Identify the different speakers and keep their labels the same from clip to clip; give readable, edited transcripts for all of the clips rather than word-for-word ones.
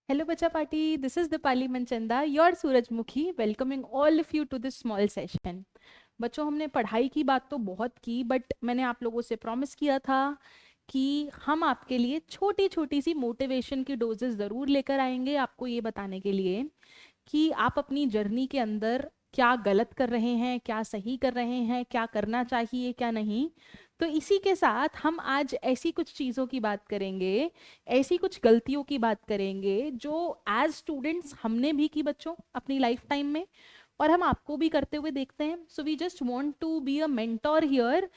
Speaker 1: Hello, Bacha Party. This is Dipali Manchanda, your Surajmukhi, welcoming all of you to this small session. बच्चों, हमने पढ़ाई की बात तो बहुत की, बट मैंने आप लोगों से प्रॉमिस किया था कि हम आपके लिए छोटी छोटी सी मोटिवेशन की डोजेस ज़रूर लेकर आएंगे, आपको ये बताने के लिए कि आप अपनी जर्नी के अंदर क्या गलत कर रहे हैं, क्या सही कर रहे हैं, क्या करना चाहिए, क्या नहीं। तो इसी के साथ हम आज ऐसी कुछ चीज़ों की बात करेंगे, ऐसी कुछ गलतियों की बात करेंगे जो एज स्टूडेंट्स हमने भी की बच्चों अपनी लाइफ टाइम में, और हम आपको भी करते हुए देखते हैं। So we just want to be a mentor here,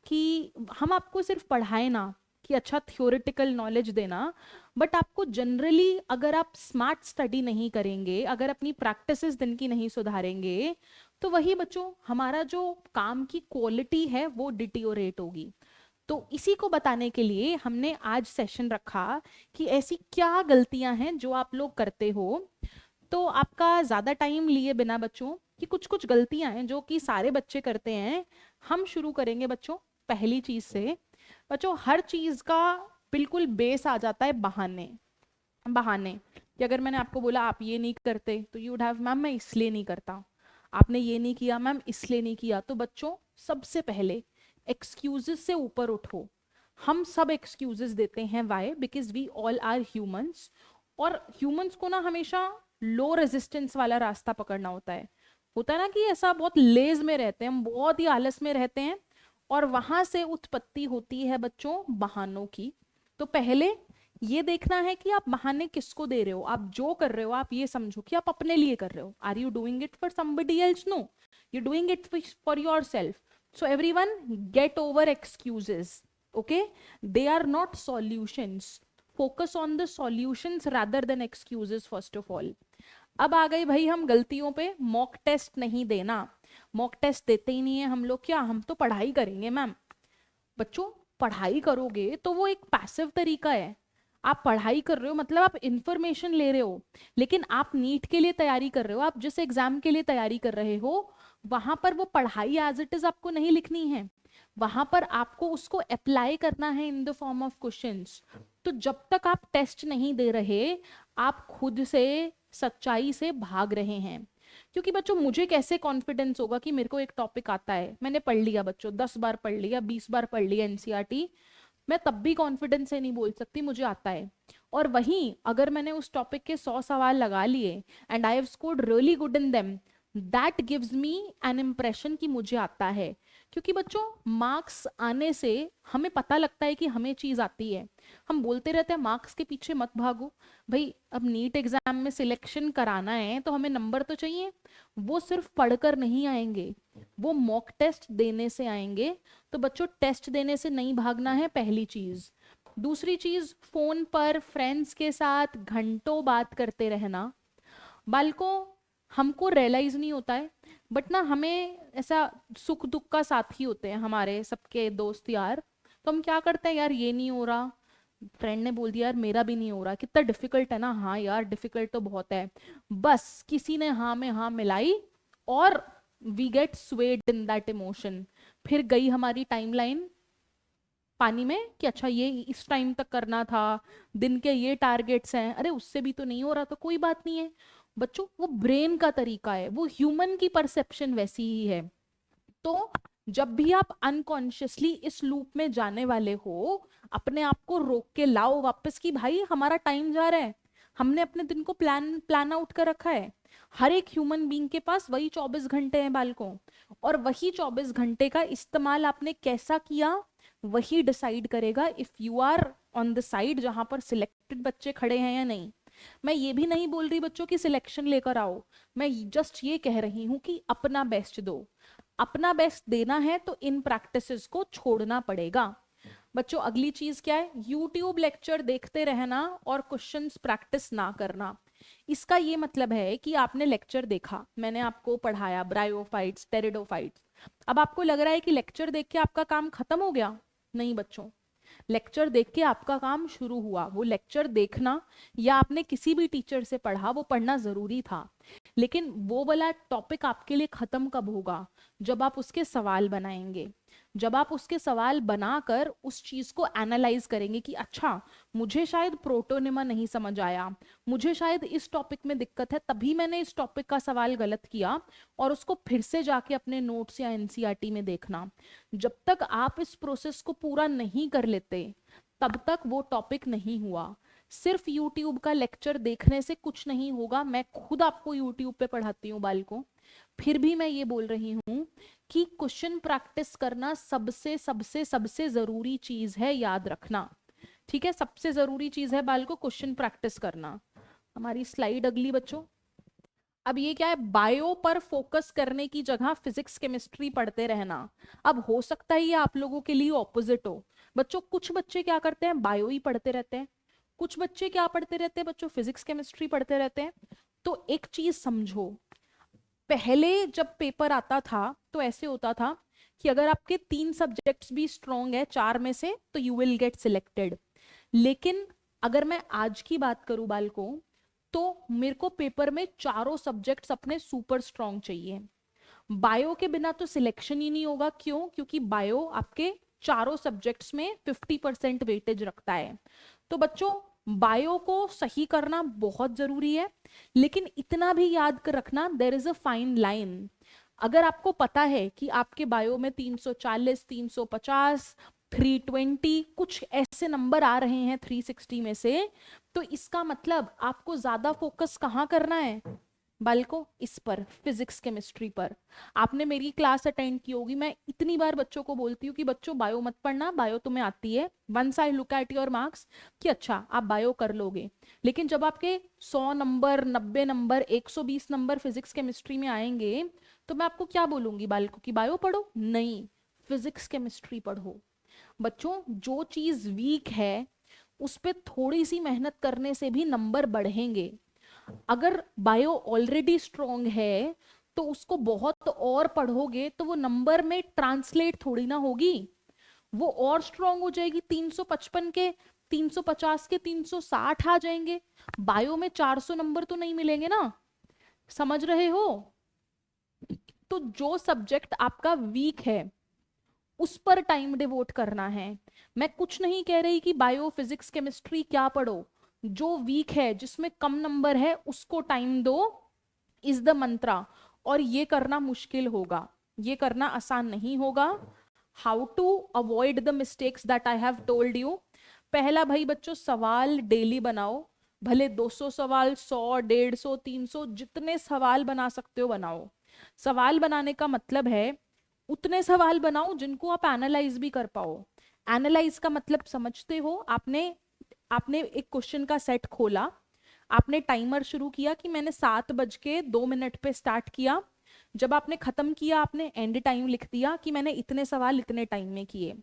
Speaker 1: कि हम आपको सिर्फ पढ़ाए ना, कि अच्छा थ्योरेटिकल नॉलेज देना, बट आपको जनरली अगर आप स्मार्ट स्टडी नहीं करेंगे, अगर अपनी प्रैक्टिसेस दिन की नहीं सुधारेंगे, तो वही बच्चों हमारा जो काम की क्वालिटी है वो डिटियोरेट होगी। तो इसी को बताने के लिए हमने आज सेशन रखा कि ऐसी क्या गलतियां हैं जो आप लोग करते हो। तो आपका ज़्यादा टाइम लिए बिना बच्चों, कि कुछ कुछ गलतियां हैं जो कि सारे बच्चे करते हैं। हम शुरू करेंगे बच्चों पहली चीज़ से। बच्चों, हर चीज़ का बिल्कुल बेस आ जाता है बहाने। बहाने कि अगर मैंने आपको बोला आप ये नहीं करते, तो यू वुड हैव, मैम मैं इसलिए नहीं करता। आपने ये नहीं किया मैम, इसलिए नहीं किया। तो बच्चों, सबसे पहले एक्सक्यूजेस से ऊपर उठो। हम सब एक्सक्यूजेस देते हैं, why? Because we all are humans, और ह्यूमंस को ना हमेशा लो रेजिस्टेंस वाला रास्ता पकड़ना होता है ना, कि ऐसा बहुत लेज में रहते हैं हम, बहुत ही आलस में रहते हैं, और वहां से उत्पत्ति होती है बच्चों बहानों की। तो पहले ये देखना है कि आप बहाने किसको दे रहे हो। आप जो कर रहे हो आप ये समझो कि आप अपने लिए कर रहे हो। Are you doing it for somebody else? No, you doing it for yourself. So everyone get over excuses, okay? They are not solutions. Focus on the solutions rather than excuses first of all. अब आ गई भाई हम गलतियों पे। Mock test नहीं देना। Mock test देते ही नहीं है हम लोग। क्या हम तो पढ़ाई करेंगे मैम? बच्चों, पढ़ाई करोगे तो वो एक पैसिव तरीका है। आप पढ़ाई कर रहे हो मतलब आप इंफॉर्मेशन ले रहे हो, लेकिन आप नीट के लिए तैयारी कर रहे हो, आप जिस एग्जाम के लिए तैयारी कर रहे हो, वहां पर वो पढ़ाई एज इट इज आपको नहीं लिखनी है। वहां पर आपको उसको अप्लाई करना है in the form of questions. तो जब तक आप टेस्ट नहीं दे रहे, आप खुद से सच्चाई से भाग रहे हैं। क्योंकि बच्चों, मुझे कैसे कॉन्फिडेंस होगा कि मेरे को एक टॉपिक आता है, मैंने पढ़ लिया बच्चों, 10 बार पढ़ लिया, 20 बार पढ़ लिया एनसीईआरटी, मैं तब भी कॉन्फिडेंस से नहीं बोल सकती मुझे आता है। और वहीं अगर मैंने उस टॉपिक के 100 सवाल लगा लिए and I have scored really good in them, that gives me an impression कि मुझे आता है। क्योंकि बच्चों, मार्क्स आने से हमें पता लगता है कि हमें चीज आती है। हम बोलते रहते हैं मार्क्स के पीछे मत भागो। भाई, अब नीट एग्जाम में सिलेक्शन कराना है तो हमें नंबर तो चाहिए। वो सिर्फ पढ़कर नहीं आएंगे, वो मॉक टेस्ट देने से आएंगे। तो बच्चों, टेस्ट देने से नहीं भागना है, पहली चीज। दूसरी चीज, फोन पर फ्रेंड्स के साथ घंटों बात करते रहना। बालकों, हमको रियलाइज नहीं होता है, बट ना हमें ऐसा सुख दुख का साथी होते हैं हमारे सबके दोस्त यार। तो हम क्या करते हैं, यार ये नहीं हो रहा, फ्रेंड ने बोल दिया यार मेरा भी नहीं हो रहा, कितना डिफिकल्ट है ना। हाँ यार, डिफिकल्ट तो बहुत है। बस किसी ने हाँ में हाँ मिलाई, और we get swayed in that emotion. फिर गई हमारी टाइमलाइन पानी में, कि अच्छा ये इस टाइम तक करना था, दिन के ये टारगेट्स हैं, अरे उससे भी तो नहीं हो रहा, तो कोई बात नहीं है। बच्चों, वो ब्रेन का तरीका है, वो ह्यूमन की परसेप्शन वैसी ही है। तो जब भी आप अनकॉन्शियसली इस लूप में जाने वाले हो, अपने आप को रोक के लाओ वापस, कि भाई हमारा टाइम जा रहा है, हमने अपने दिन को प्लान प्लान आउट कर रखा है। हर एक ह्यूमन बीइंग के पास वही 24 घंटे हैं बालकों, और वही 24 घंटे का इस्तेमाल आपने कैसा किया, वही डिसाइड करेगा if you are on the side जहां पर सिलेक्टेड बच्चे खड़े हैं या नहीं। मैं ये भी नहीं बोल रही बच्चों की सिलेक्शन लेकर आओ, मैं जस्ट ये कह रही हूं कि अपना बेस्ट दो। अपना बेस्ट देना है तो इन प्रैक्टिसेस को छोड़ना पड़ेगा। बच्चों, अगली चीज क्या है? यूट्यूब लेक्चर देखते रहना और क्वेश्चंस प्रैक्टिस ना करना। इसका ये मतलब है कि आपने लेक्चर देखा, मैंने आपको पढ़ाया ब्रायोफाइट्स, टेरिडोफाइट्स, अब आपको लग रहा है कि लेक्चर देख के आपका काम खत्म हो गया। नहीं बच्चों, लेक्चर देख के आपका काम शुरू हुआ। वो लेक्चर देखना या आपने किसी भी टीचर से पढ़ा, वो पढ़ना जरूरी था, लेकिन वो वाला टॉपिक आपके लिए खत्म कब होगा? जब आप उसके सवाल बनाएंगे, जब आप उसके सवाल बनाकर उस चीज को एनालाइज करेंगे कि अच्छा, मुझे शायद प्रोटोनिमा नहीं समझ आया, मुझे शायद इस टॉपिक में दिक्कत है, तभी मैंने इस टॉपिक का सवाल गलत किया, और उसको फिर से जाके अपने नोट्स या एनसीईआरटी में देखना। जब तक आप इस प्रोसेस को पूरा नहीं कर लेते, तब तक वो टॉपिक नहीं हुआ। सिर्फ यूट्यूब का लेक्चर देखने से कुछ नहीं होगा। मैं खुद आपको यूट्यूब पे पढ़ाती हूँ बालकों, फिर भी मैं ये बोल रही हूँ कि क्वेश्चन प्रैक्टिस करना सबसे सबसे सबसे जरूरी चीज है, याद रखना। ठीक है, सबसे जरूरी चीज है बालकों क्वेश्चन प्रैक्टिस करना। हमारी स्लाइड अगली बच्चों। अब ये क्या है, बायो पर फोकस करने की जगह फिजिक्स केमिस्ट्री पढ़ते रहना। अब हो सकता है ये आप लोगों के लिए ऑपोजिट हो बच्चों। कुछ बच्चे क्या करते हैं, बायो ही पढ़ते रहते हैं, कुछ बच्चे क्या पढ़ते रहते हैं बच्चों, फिजिक्स केमिस्ट्री पढ़ते रहते हैं। तो एक चीज समझो, पहले जब पेपर आता था तो ऐसे होता था कि अगर आपके 3 सब्जेक्ट्स भी स्ट्रॉन्ग है 4 में से, तो यू विल गेट सिलेक्टेड। लेकिन अगर मैं आज की बात करूं बालकों, तो मेरे को पेपर में चारों सब्जेक्ट्स अपने सुपर स्ट्रॉन्ग चाहिए। बायो के बिना तो सिलेक्शन ही नहीं होगा। क्यों? क्योंकि बायो आपके चारों सब्जेक्ट्स में 50% वेटेज रखता है। तो बच्चों, बायो को सही करना बहुत जरूरी है, लेकिन इतना भी याद कर रखना, there is a fine line. अगर आपको पता है कि आपके बायो में 340, 350, 320 कुछ ऐसे नंबर आ रहे हैं 360 में से, तो इसका मतलब आपको ज्यादा फोकस कहाँ करना है बालको? इस पर, फिजिक्स केमिस्ट्री पर। आपने मेरी क्लास अटेंड की होगी, मैं इतनी बार बच्चों को बोलती हूँ कि बच्चों बायो मत पढ़ना, बायो तुम्हें आती है। Once I look at your marks कि अच्छा आप बायो कर लोगे, लेकिन जब आपके 100 number, 90 number, 120 number physics chemistry में आएंगे, तो मैं आपको क्या बोलूंगी बालको कि बायो पढ़ो? नहीं, फिजिक्स केमिस्ट्री पढ़ो। बच्चों, जो चीज वीक है उस पर थोड़ी सी मेहनत करने से भी नंबर बढ़ेंगे। अगर बायो ऑलरेडी स्ट्रॉन्ग है तो उसको बहुत और पढ़ोगे तो वो नंबर में ट्रांसलेट थोड़ी ना होगी, वो और स्ट्रॉन्ग हो जाएगी। 355 के 350 के 360 आ जाएंगे। बायो में 400 नंबर तो नहीं मिलेंगे ना, समझ रहे हो? तो जो सब्जेक्ट आपका वीक है उस पर टाइम डिवोट करना है। मैं कुछ नहीं कह रही कि बायो, फिजिक्स, केमिस्ट्री क्या पढ़ो, जो वीक है, जिसमें कम नंबर है, उसको टाइम दो, इज द मंत्रा। और ये करना मुश्किल होगा, ये करना आसान नहीं होगा। How to avoid the mistakes that I have told you? पहला भाई बच्चों, सवाल डेली बनाओ। भले 200 सवाल, 100, 150, 300, जितने सवाल बना सकते हो बनाओ। सवाल बनाने का मतलब है उतने सवाल बनाओ जिनको आप एनालाइज भी कर पाओ। एनालाइज का मतलब समझते हो? आपने आपने एक क्वेश्चन का सेट खोला, आपने टाइमर शुरू किया कि मैंने 7:02 पे स्टार्ट किया, जब आपने खत्म किया आपने एंड टाइम लिख दिया कि मैंने इतने सवाल इतने टाइम में किए।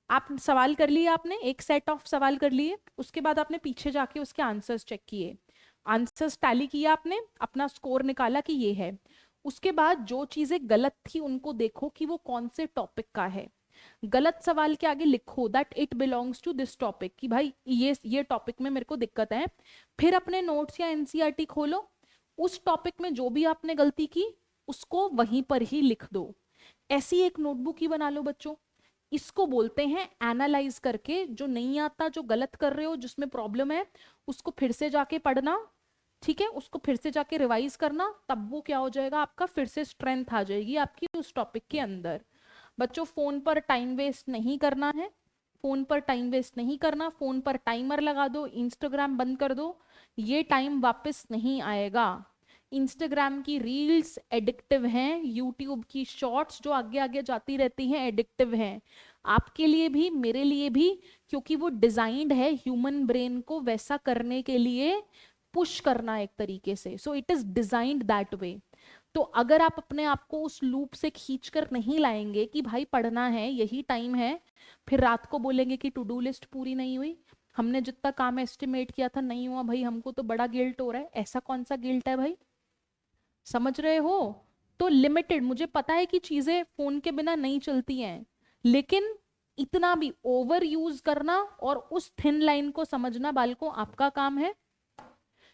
Speaker 1: आप सवाल कर लिए, आपने एक सेट ऑफ सवाल कर लिए, उसके बाद आपने पीछे जाके उसके आंसर्स चेक किए, आंसर्स टैली किया, आपने अपना स्कोर निकाला कि ये है। उसके बाद जो चीजें गलत थी उनको देखो कि वो कौन से टॉपिक का है। गलत सवाल के आगे लिखो that it belongs to this topic, कि भाई ये टॉपिक में मेरे को दिक्कत है। फिर अपने नोट्स या एनसीईआरटी खोलो, उस टॉपिक में जो भी आपने गलती की उसको वहीं पर ही लिख दो। ऐसी एक नोटबुक ही बना लो बच्चों। इसको बोलते हैं एनालाइज करके, जो नहीं आता, जो गलत कर रहे हो, जिसमें प्रॉब्लम है, उसको फिर से जाके पढ़ना। ठीक है, उसको फिर से जाके रिवाइज करना, तब वो क्या हो जाएगा आपका, फिर से स्ट्रेंथ आ जाएगी आपकी उस टॉपिक के अंदर। बच्चों, फोन पर टाइम वेस्ट नहीं करना है, फोन पर टाइम वेस्ट नहीं करना। फोन पर टाइमर लगा दो, इंस्टाग्राम बंद कर दो, ये टाइम वापस नहीं आएगा। इंस्टाग्राम की रील्स एडिक्टिव हैं, यूट्यूब की शॉर्ट्स जो आगे आगे जाती रहती हैं एडिक्टिव हैं, आपके लिए भी मेरे लिए भी, क्योंकि वो डिजाइंड है ह्यूमन ब्रेन को वैसा करने के लिए, पुश करना एक तरीके से। So it is designed that way. तो अगर आप अपने आप को उस लूप से खींचकर नहीं लाएंगे कि भाई पढ़ना है, यही टाइम है, फिर रात को बोलेंगे कि टू डू लिस्ट पूरी नहीं हुई, हमने जितना काम एस्टिमेट किया था नहीं हुआ, भाई हमको तो बड़ा गिल्ट हो रहा है। ऐसा कौन सा गिल्ट है भाई, समझ रहे हो? तो लिमिटेड, मुझे पता है कि चीजें फोन के बिना नहीं चलती हैं, लेकिन इतना भी ओवर यूज करना और उस थिन लाइन को समझना बालकों आपका काम है।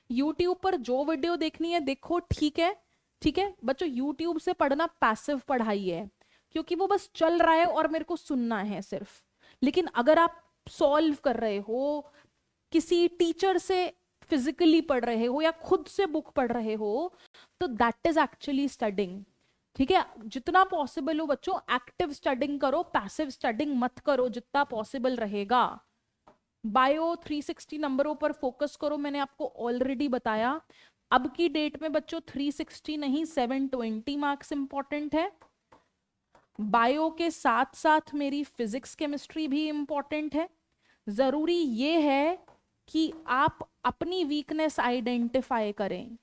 Speaker 1: यूट्यूब पर जो वीडियो देखनी है देखो, ठीक है, ठीक है बच्चों। यूट्यूब से पढ़ना पैसिव पढ़ाई है, क्योंकि वो बस चल रहा है और मेरे को सुनना है सिर्फ। लेकिन अगर आप सॉल्व कर रहे हो, किसी टीचर से फिजिकली पढ़ रहे हो या खुद से बुक पढ़ रहे हो, तो दैट इज एक्चुअली स्टडिंग। ठीक है, जितना पॉसिबल हो बच्चों एक्टिव स्टडिंग करो, पैसिव स्टडिंग मत करो जितना पॉसिबल रहेगा। बायो 360 नंबरों पर फोकस करो, मैंने आपको ऑलरेडी बताया। अब की डेट में बच्चों 360 नहीं 720 मार्क्स इंपॉर्टेंट है। बायो के साथ साथ मेरी फिजिक्स केमिस्ट्री भी इंपॉर्टेंट है। जरूरी ये है कि आप अपनी वीकनेस आइडेंटिफाई करें।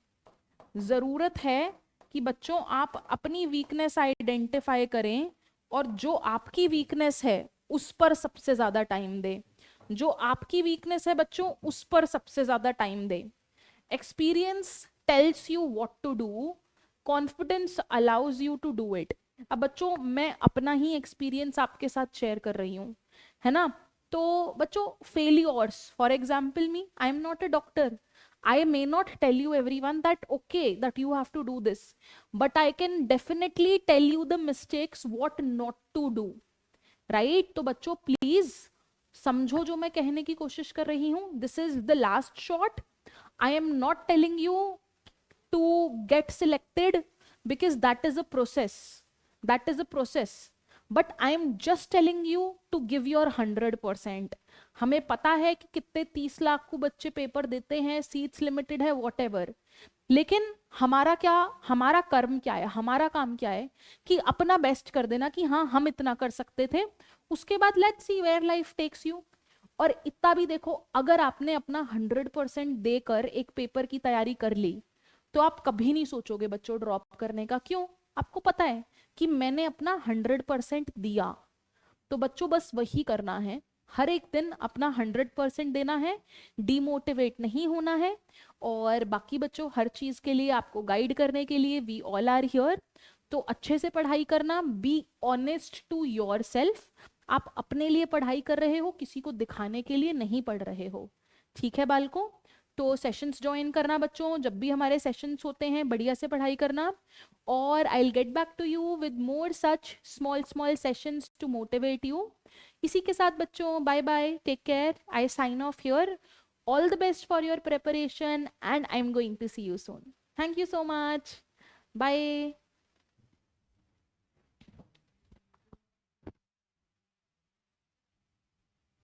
Speaker 1: जरूरत है कि बच्चों आप अपनी वीकनेस आइडेंटिफाई करें और जो आपकी वीकनेस है उस पर सबसे ज्यादा टाइम दे। जो आपकी वीकनेस है बच्चों उस पर सबसे ज्यादा टाइम दे। Experience tells you what to do, confidence allows you to do it. अब बच्चों मैं अपना ही एक्सपीरियंस आपके साथ शेयर कर रही हूँ, है ना। तो बच्चों failures, for example me, I am not a doctor, I may not tell you everyone that okay that you have to do this, but I can definitely tell you the mistakes what not to do, right? तो बच्चों please समझो जो मैं कहने की कोशिश कर रही हूँ। This is the last shot. I am not telling you to get selected because that is a process, that is a process, but I am just telling you to give your 100%। हमें पता है कि कितने 30 लाख को बच्चे paper देते हैं, seats limited है, whatever, लेकिन हमारा क्या, हमारा कर्म क्या है, हमारा काम क्या है कि अपना बेस्ट कर देना कि हाँ हम इतना कर सकते थे। उसके बाद let's see where life takes you. और इतना भी देखो, अगर आपने अपना 100% देकर एक पेपर की तैयारी कर ली तो आप कभी नहीं सोचोगे बच्चों ड्रॉप करने का। क्यों? आपको पता है कि मैंने अपना 100% दिया। तो बच्चों बस वही करना है, हर एक दिन अपना 100% देना है, डीमोटिवेट नहीं होना है। और बाकी बच्चों हर चीज के लिए आपको गाइड करने के लिए वी ऑल आर हियर। तो अच्छे से पढ़ाई करना, be honest to yourself. आप अपने लिए पढ़ाई कर रहे हो, किसी को दिखाने के लिए नहीं पढ़ रहे हो। ठीक है बालकों, तो सेशंस ज्वाइन करना बच्चों, जब भी हमारे सेशंस होते हैं बढ़िया से पढ़ाई करना। और I will get back to you with more such small small sessions to motivate you. इसी के साथ बच्चों bye bye, take care, I sign off here. All the best for your preparation and I am going to see you soon. Thank you so much, bye.